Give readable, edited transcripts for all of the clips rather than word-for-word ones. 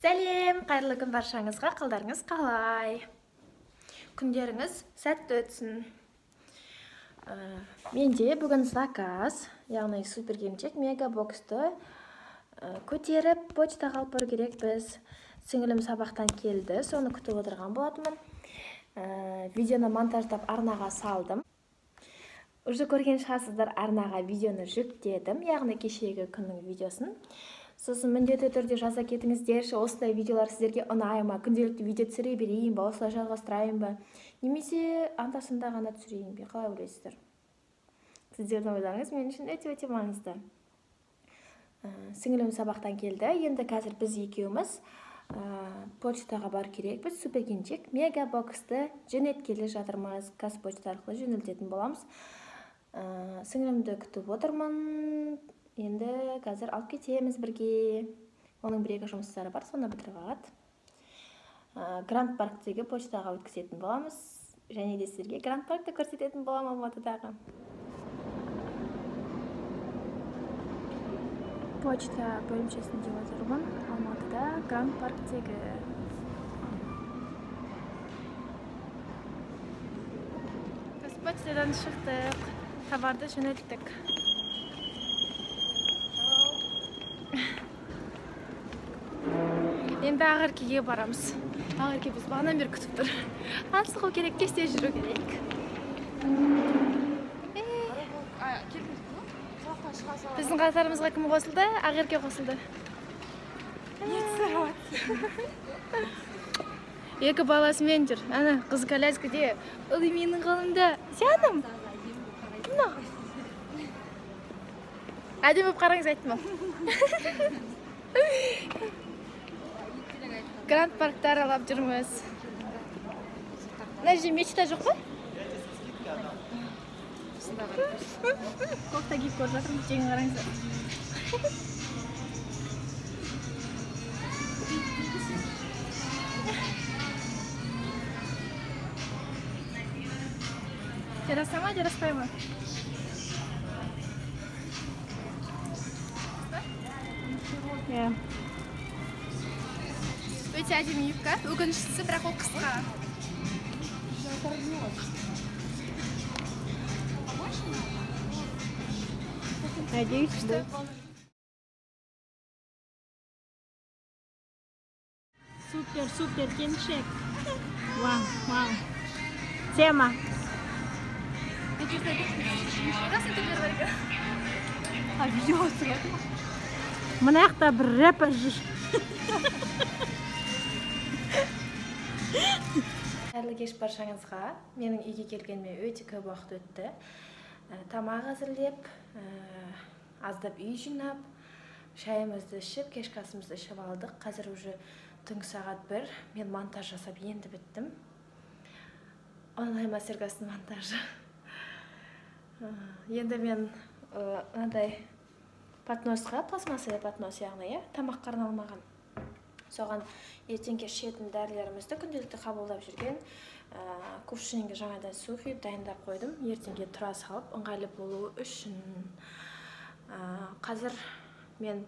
Сәлем, қайырлы күн баршаңызға, қалдарыңыз қалай? Күндеріңіз сәтті өтсін. Менде бүгін заказ, яғни супер келіншек мегабоксты көтеріп почтаға алып бару керек. Біз сіңілім сабақтан келді, соны күтіп отырған болатынмын. Видеоны монтаждап арнаға салдым. Уже көрген шығарсыздар, арнаға видеоны жүктедім, яғни кешегі күннің видеосын. Сосын міндетті түрде жаза кетіңіздерші, осындай видеолар сіздерге ұнай ма, күнделікті видео түсіре берейін ба, осылай жалғастырайын ба, немесе анда-санда ғана түсірейін бе, қалай ойлайсыздар? Сіздердің ойларыңыз мен үшін өте маңызды. Сіңілім сабақтан келді, енді қазір біз екеуміз почтаға бар керекпіз. Супер келіншек мегабоксты жөнелткелі жатырмыз, қазпочта арқылы жөнелтетін боламыз. Сіңілімді күтіп отырмын. Енді қазір алып кетеміз бірге. Оның бір-екі жұмыстары бар, соны бітіріп алады. Гранд парктегі почтаға өткізетін боламыз. Және де сіздерге Гранд паркты көрсететін болам Алматыдағы. Почта бөлімшесінде отырмын. Алматыда Гранд парктегі. Почтадан шықтық. Товарды жөнелттік. Енді Ақеркеге барамыз. Ақерке біз бағанан бері күтіп тұр. Асығу керек, тез жүру керек. Біздің қатарымызға кім қосылды? Ақерке қосылды. Екі баласымен жүр. Ана қыз коляскада, ұлы менің қолымда. Жаным. Әдемі болып қараңыз, айттым. Гранд паркты аралап жүрміз. Мына жерде мечта жоқ па? Кофта киіп көріп жатырмыз, жеңін қараңыздар. Жараса ма, жараспай ма? Өте әдемі юбка, өкініштісі, бірақ ол қысқа. Надеюсь, Супер келіншек. Вау. Тема. Мына жақта бір рэпер жүр. Қайырлы кеш баршаңызға. Менің үйге келгеніме өте көп уақыт өтті. Тамақ әзірлеп, аздап үй жинап, шайымызды ішіп, кешкі асымызды ішіп алдық. Қазір уже түнгі сағат 1. Мен монтаж жасап енді біттім. Онлайн мастер-класстың монтажы. Енді мен мынандай патносқа, пластмассалы патнос яғни, тамаққа арналмаған. Соған ертеңге ішетін дәрілерімізді күнделікті қабылдап жүрген кувшинге жаңадан су құйып дайындап қойдым. Ертеңге тұра салып, ыңғайлы болуы үшін. Қазір мен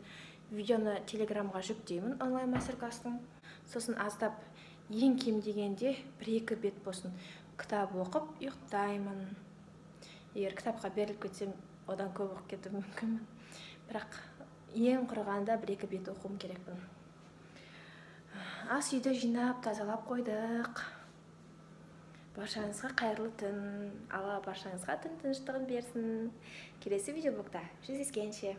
видеоны телеграмға жүктеймін, онлайн мастер-класстың. Сосын аздап ең кем дегенде 1-2 бет болсын кітап оқып ұйықтаймын. Егер кітапқа беріліп кетсем, одан көп оқып кетуім мүмкін. Бірақ ең құрығанда 1-2 бет оқуым керекпін. Ас үйді жинап, тазалап қойдық. Баршаңызға қайырлы түн. Алла баршаңызға түн тыныштығын берсін. Келесі видеоблогта жүздескенше.